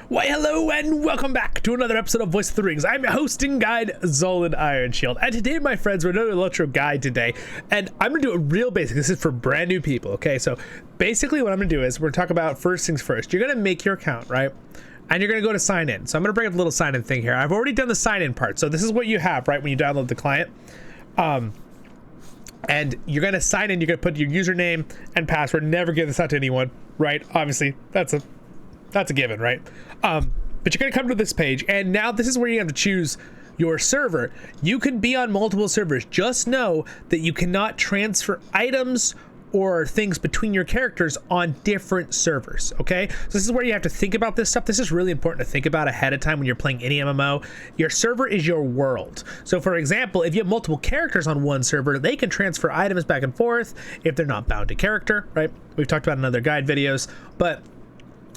Why, hello and welcome back to another episode of Voice of the Rings. I'm your hosting guide, Zollin Ironshield. And today, my friends, we're doing another LOTRO guide today. And I'm going to do it real basic. This is for brand new people, okay? So basically what I'm going to do is we're going to talk about first things first. You're going to make your account, right? And you're going to go to sign in. So I'm going to bring up a little sign in thing here. I've already done the sign in part. So this is what you have, right, when you download the client. And you're going to sign in. You're going to put your username and password. Never give this out to anyone, right? Obviously, that's a given, right? But you're gonna come to this page, and now this is where you have to choose your server. You can be on multiple servers. Just know that you cannot transfer items or things between your characters on different servers, okay? So this is where you have to think about this stuff. This is really important to think about ahead of time when you're playing any MMO. Your server is your world. So for example, if you have multiple characters on one server, they can transfer items back and forth if they're not bound to character, right? We've talked about in other guide videos, but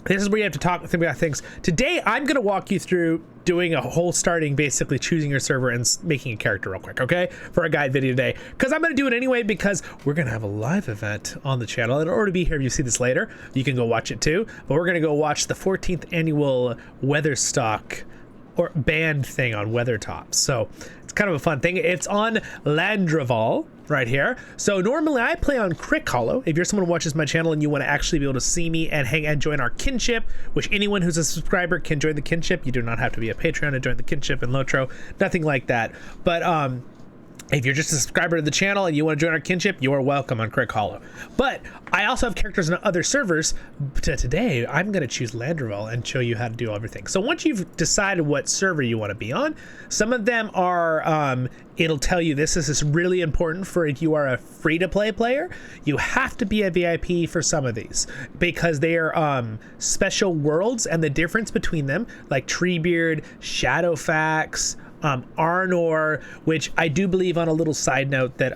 this is where you have to think about things. Today, I'm going to walk you through doing a whole starting, basically choosing your server and making a character real quick, okay? For a guide video today. Because I'm going to do it anyway because we're going to have a live event on the channel. It'll already be here if you see this later. You can go watch it too. But we're going to go watch the 14th annual Weatherstock or band thing on Weathertop. So it's kind of a fun thing. It's on Landreval right here. So normally I play on Crick Hollow. If you're someone who watches my channel and you want to actually be able to see me and hang and join our kinship, which anyone who's a subscriber can join the kinship. You do not have to be a Patreon to join the kinship and LOTRO, nothing like that. But if you're just a subscriber to the channel and you want to join our kinship, you are welcome on Crick Hollow. But I also have characters on other servers. Today, I'm going to choose Landreval and show you how to do everything. So once you've decided what server you want to be on, some of them are, it'll tell you this is really important for if you are a free-to-play player. You have to be a VIP for some of these because they are special worlds, and the difference between them, like Treebeard, Shadowfax, Arnor, which I do believe, on a little side note, that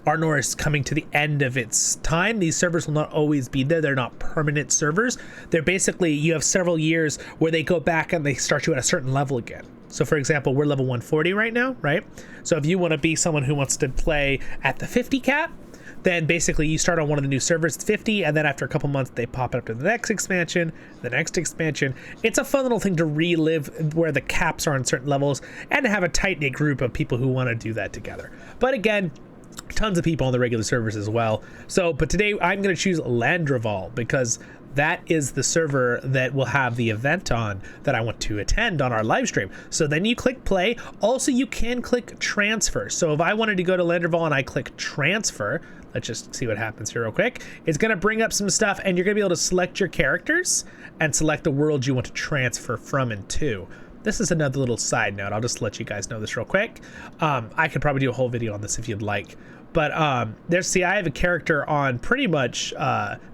Arnor is coming to the end of its time. These servers will not always be there. They're not permanent servers. They're basically, you have several years where they go back and they start you at a certain level again. So for example, we're level 140 right now, right? So if you want to be someone who wants to play at the 50 cap, then basically you start on one of the new servers, it's 50, and then after a couple months they pop it up to the next expansion, the next expansion. It's a fun little thing to relive where the caps are on certain levels and to have a tight-knit group of people who want to do that together. But again, tons of people on the regular servers as well. So, but today I'm going to choose Landreval because that is the server that will have the event on that I want to attend on our live stream. So then you click play. Also, you can click transfer. So if I wanted to go to Landreval and I click transfer, let's just see what happens here real quick. It's going to bring up some stuff and you're going to be able to select your characters and select the world you want to transfer from and to. This is another little side note. I'll just let you guys know this real quick. I could probably do a whole video on this if you'd like. But I have a character on pretty much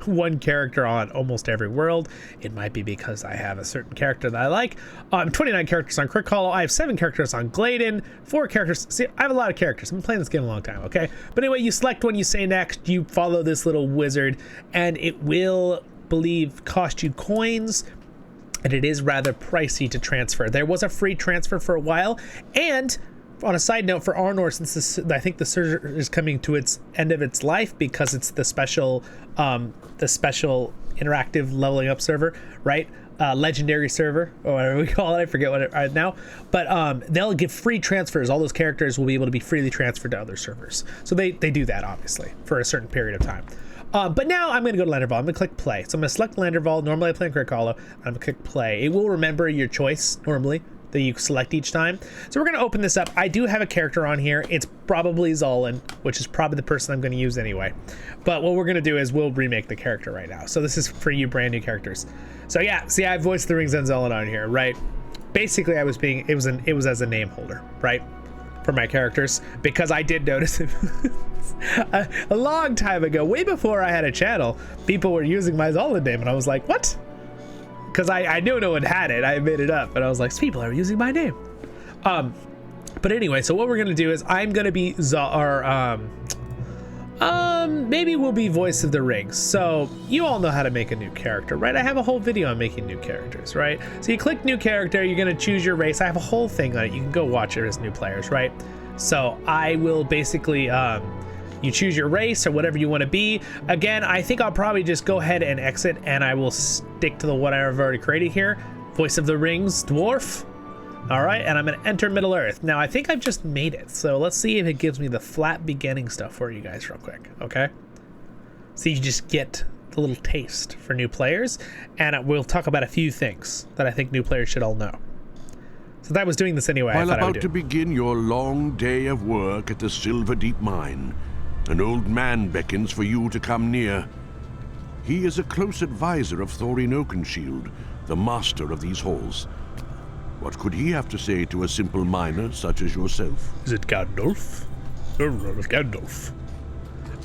one character on almost every world. It might be because I have a certain character that I like. 29 characters on Crick Hollow. I have 7 characters on Gladen, 4 characters. See, I have a lot of characters. I've been playing this game a long time, okay? But anyway, you select one, you say next, you follow this little wizard, and it will, cost you coins. And it is rather pricey to transfer. There was a free transfer for a while, and on a side note, for Arnor, since I think the server is coming to its end of its life because it's the special interactive leveling up server, right? Legendary server, or whatever we call it. I forget what it is now. But they'll give free transfers. All those characters will be able to be freely transferred to other servers. So they do that, obviously, for a certain period of time. But now I'm going to go to Landreval. I'm going to click play. So I'm going to select Landreval. Normally I play in Crick Hollow. I'm going to click play. It will remember your choice normally that you select each time. So we're going to open this up. I do have a character on here. It's probably Zollin, which is probably the person I'm going to use anyway. But what we're going to do is we'll remake the character right now. So this is for you brand new characters. So yeah, see, I have Voice of the Rings and Zollin on here, right? Basically, it was as a name holder, right? For my characters, because I did notice it a long time ago, way before I had a channel, people were using my Zollin name, and I was like, what? Because I knew no one had it. I made it up, and I was like, people are using my name. But anyway, so what we're gonna do is I'm gonna be maybe we'll be Voice of the Rings. So you all know how to make a new character, right? I have a whole video on making new characters, right? So you click new character, you're gonna choose your race. I have a whole thing on it. You can go watch it as new players, right? So I will basically you choose your race or whatever you want to be. Again, I think I'll probably just go ahead and exit, and I will stick to the what I've already created here. Voice of the Rings dwarf. All right, and I'm gonna enter Middle Earth. Now I think I've just made it, so let's see if it gives me the flat beginning stuff for you guys real quick, okay? So you just get the little taste for new players, and we'll talk about a few things that I think new players should all know. So I was doing this anyway. While about to begin your long day of work at the Silver Deep Mine, an old man beckons for you to come near. He is a close advisor of Thorin Oakenshield, the master of these halls. What could he have to say to a simple miner such as yourself? Is it Gandalf? Gandalf.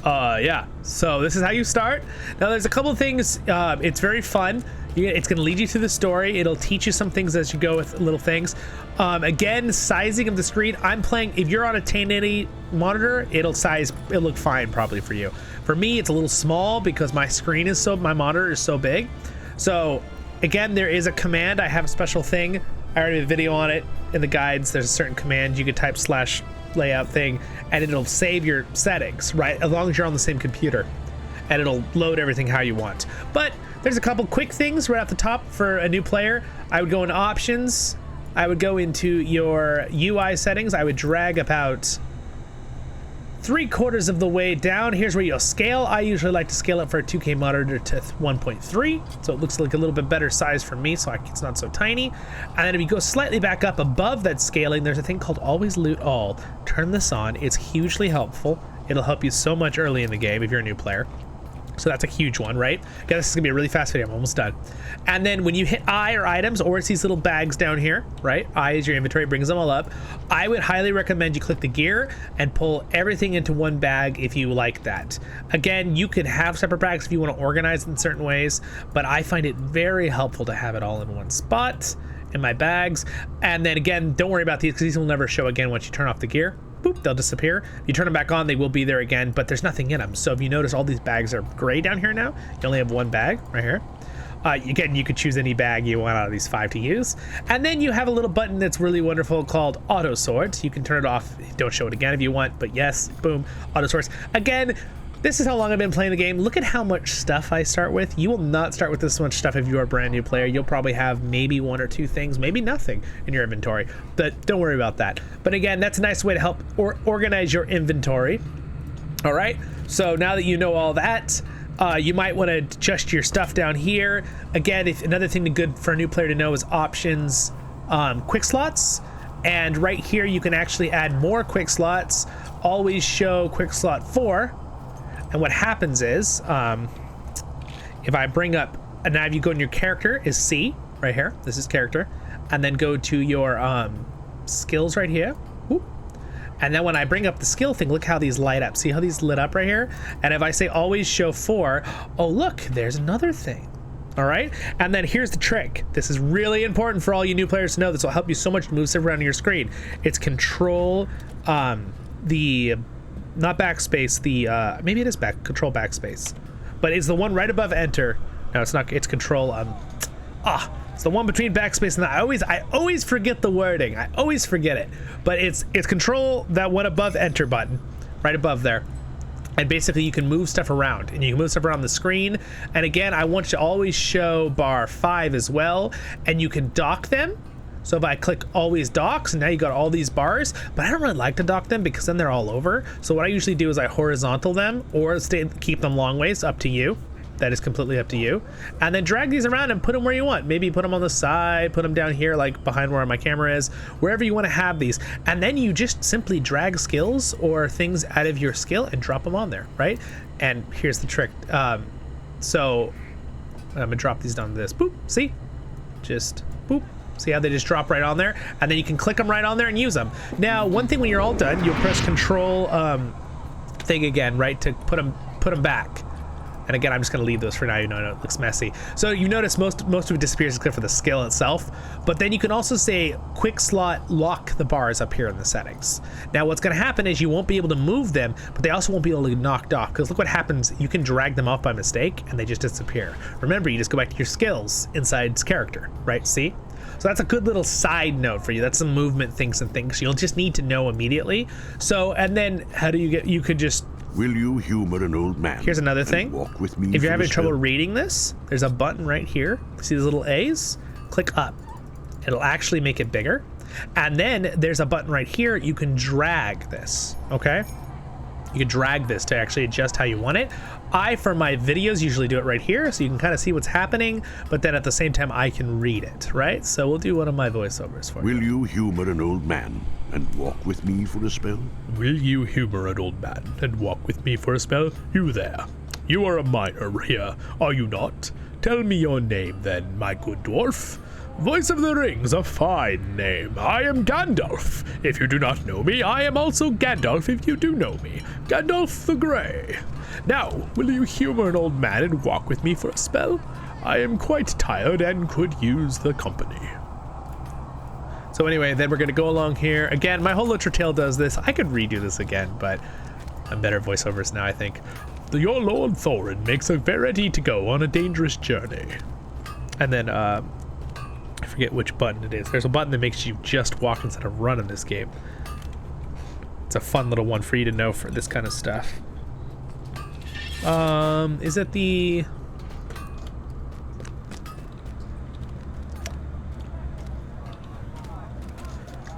Yeah, so this is how you start. Now there's a couple of things. It's very fun. It's going to lead you through the story. It'll teach you some things as you go with little things. Again, sizing of the screen. I'm playing, if you're on a 1080 monitor, it'll look fine probably for you. For me, it's a little small because my monitor is so big. So again, there is a command. I have a special thing. I already have a video on it in the guides. There's a certain command you could type /layout thing, and it'll save your settings, right? As long as you're on the same computer, and it'll load everything how you want. But there's a couple quick things right off the top for a new player. I would go into options. I would go into your UI settings. I would drag about 3/4 of the way down. Here's where you'll scale. I usually like to scale it for a 2K monitor to 1.3, so it looks like a little bit better size for me, so it's not so tiny. And then if you go slightly back up above that scaling, there's a thing called Always Loot All. Turn this on. It's hugely helpful. It'll help you so much early in the game if you're a new player. So that's a huge one, right? Okay, this is gonna be a really fast video. I'm almost done. And then when you hit I or items, or it's these little bags down here, right? I is your inventory, brings them all up. I would highly recommend you click the gear and pull everything into one bag if you like that. Again, you could have separate bags if you want to organize it in certain ways, but I find it very helpful to have it all in one spot in my bags. And then again, don't worry about these because these will never show again once you turn off the gear. Boop, they'll disappear. If you turn them back on, they will be there again, but there's nothing in them. So if you notice, all these bags are gray down here now. You only have one bag right here. Again, you could choose any bag you want out of these 5 to use. And then you have a little button that's really wonderful called auto sort. You can turn it off. Don't show it again if you want, but yes, boom, auto sorts. Again, this is how long I've been playing the game. Look at how much stuff I start with. You will not start with this much stuff if you're a brand new player. You'll probably have maybe 1 or 2 things, maybe nothing in your inventory, but don't worry about that. But again, that's a nice way to help organize your inventory. All right, so now that you know all that, you might want to adjust your stuff down here. Again, if another thing good for a new player to know is options, quick slots. And right here, you can actually add more quick slots. Always show quick slot 4. And what happens is, if I bring up, and now if you go in your character is C right here, this is character, and then go to your skills right here. Whoop. And then when I bring up the skill thing, look how these light up. See how these lit up right here? And if I say always show 4, oh look, there's another thing. All right, and then here's the trick. This is really important for all you new players to know. This will help you so much to move stuff around your screen. It's control not backspace, maybe it is control backspace, but it's the one right above enter. No, it's not, it's control, it's the one between backspace and I always forget the wording. I always forget it, but it's control that one above enter button, right above there. And basically you can move stuff around, and you can move stuff around the screen. And again, I want you to always show bar 5 as well, and you can dock them. So if I click always docks, and now you got all these bars, but I don't really like to dock them because then they're all over. So what I usually do is I horizontal them or keep them long ways, up to you. That is completely up to you. And then drag these around and put them where you want. Maybe put them on the side, put them down here, like behind where my camera is, wherever you want to have these. And then you just simply drag skills or things out of your skill and drop them on there, right? And here's the trick. So I'm gonna drop these down to this. Boop, see? Just boop. See how they just drop right on there? And then you can click them right on there and use them. Now, one thing when you're all done, you'll press control thing again, right, to put them back. And again, I'm just gonna leave those for now, you know, it looks messy. So you notice most of it disappears except for the skill itself, but then you can also say quick slot lock the bars up here in the settings. Now what's gonna happen is you won't be able to move them, but they also won't be able to be knocked off, because look what happens, you can drag them off by mistake and they just disappear. Remember, you just go back to your skills inside character, right, see? So that's a good little side note for you. That's some movement things and things you'll just need to know immediately. So, and then how do you could just... Will you humor an old man? Here's another thing. Walk with me. If you're having trouble reading this, there's a button right here. See these little A's? click up, it'll actually make it bigger. And then there's a button right here. You can drag this, okay? You can drag this to actually adjust how you want it. I, for my videos, usually do it right here, so you can kind of see what's happening, but then at the same time, I can read it, right? So we'll do one of my voiceovers for you. Will you humor an old man and walk with me for a spell? Will you humor an old man and walk with me for a spell? You there. You are a miner here, are you not? Tell me your name then, my good dwarf. Voice of the Rings, a fine name. I am Gandalf. If you do not know me, I am also Gandalf if you do know me. Gandalf the Grey. Now, will you humor an old man and walk with me for a spell? I am quite tired and could use the company. So anyway, then we're going to go along here. Again, my whole LOTRO tale does this. I could redo this again, but I'm better at voiceovers now, I think. Your Lord Thorin makes a ready to go on a dangerous journey. And then, I forget which button it is. There's a button that makes you just walk instead of run in this game. It's a fun little one for you to know for this kind of stuff. Is it the...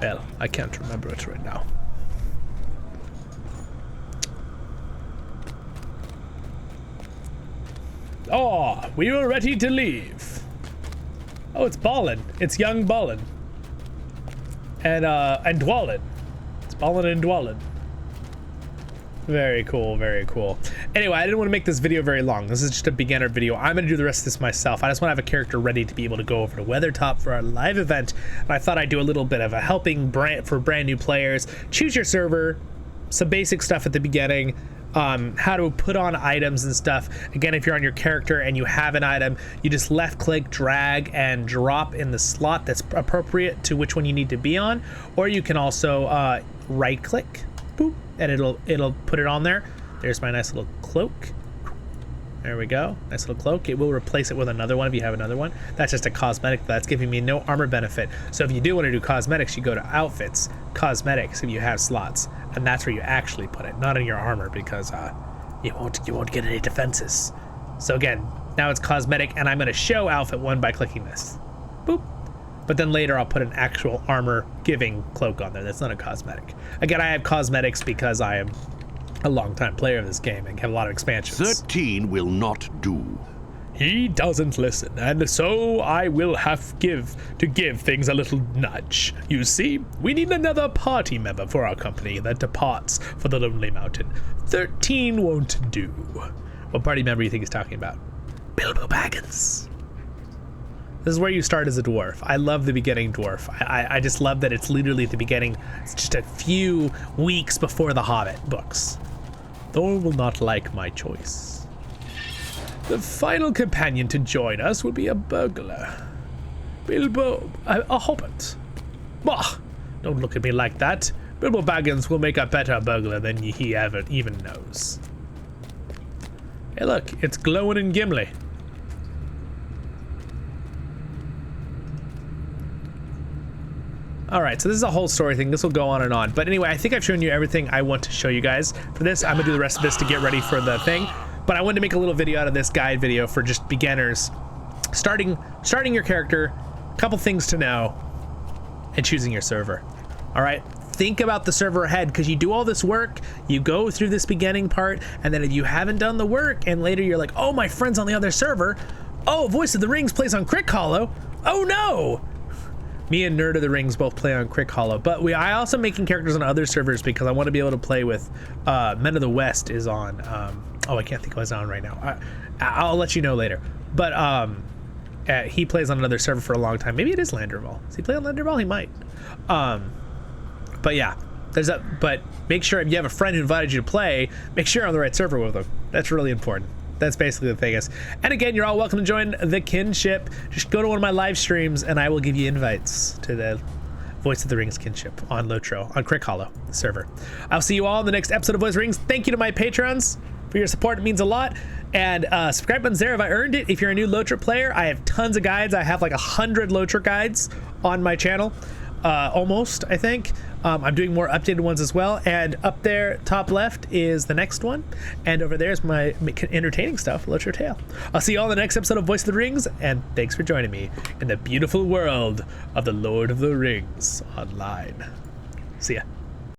Well, I can't remember it right now. Oh, we were ready to leave. Oh, it's Ballin. It's young Ballin. And Dwalin. It's Ballin and Dwalin. Very cool, very cool. Anyway, I didn't want to make this video very long. This is just a beginner video. I'm going to do the rest of this myself. I just want to have a character ready to be able to go over to Weathertop for our live event. And I thought I'd do a little bit of a helping for brand new players. Choose your server, some basic stuff at the beginning, how to put on items and stuff. Again, if you're on your character and you have an item, you just left click, drag, and drop in the slot that's appropriate to which one you need to be on. Or you can also right click, boop, and it'll put it on there. There's my nice little cloak. There we go. Nice little cloak. It will replace it with another one if you have another one. That's just a cosmetic. That's giving me no armor benefit. So if you do want to do cosmetics, you go to outfits, cosmetics, if you have slots, and that's where you actually put it, not in your armor, because you won't get any defenses. So again, now it's cosmetic, and I'm going to show outfit 1 by clicking this. Boop. But then later I'll put an actual armor giving cloak on there. That's not a cosmetic. Again, I have cosmetics because I am a long-time player of this game and have a lot of expansions. 13 will not do. He doesn't listen, and so I will have to give things a little nudge. You see, we need another party member for our company that departs for the Lonely Mountain. 13 won't do. What party member do you think he's talking about? Bilbo Baggins. This is where you start as a dwarf. I love the beginning dwarf. I just love that it's literally at the beginning. It's just a few weeks before the Hobbit books. Thor will not like my choice. The final companion to join us will be a burglar. Bilbo, a hobbit. Bah, don't look at me like that. Bilbo Baggins will make a better burglar than he ever even knows. Hey look, it's Glowin' and Gimli. All right, so this is a whole story thing. This will go on and on. But anyway, I think I've shown you everything I want to show you guys. For this, I'm gonna do the rest of this to get ready for the thing. But I wanted to make a little video out of this guide video for just beginners. Starting your character, a couple things to know, and choosing your server. All right, think about the server ahead, because you do all this work, you go through this beginning part, and then if you haven't done the work, and later you're like, oh, my friend's on the other server. Oh, Voice of the Rings plays on Crick Hollow. Oh no! Me and Nerd of the Rings both play on Crick Hollow, but I also making characters on other servers because I want to be able to play with Men of the West is on. Oh, I can't think of what's on right now. I'll let you know later. But he plays on another server for a long time. Maybe it is Landerval. Does he play on Landerval? He might. But yeah, but make sure if you have a friend who invited you to play, make sure you're on the right server with them. That's really important. That's basically the thing is. And again, you're all welcome to join the kinship. Just go to one of my live streams and I will give you invites to the Voice of the Rings kinship on LOTRO, on Crick Hollow server. I'll see you all in the next episode of Voice of the Rings. Thank you to my patrons for your support. It means a lot. And subscribe button's there if I earned it. If you're a new LOTRO player, I have tons of guides. I have like 100 LOTRO guides on my channel. Almost, I think. I'm doing more updated ones as well, and up there top left is the next one, and over there is my entertaining stuff, LOTRO Tale. I'll see you all in the next episode of Voice of the Rings, and thanks for joining me in the beautiful world of the Lord of the Rings online. See ya.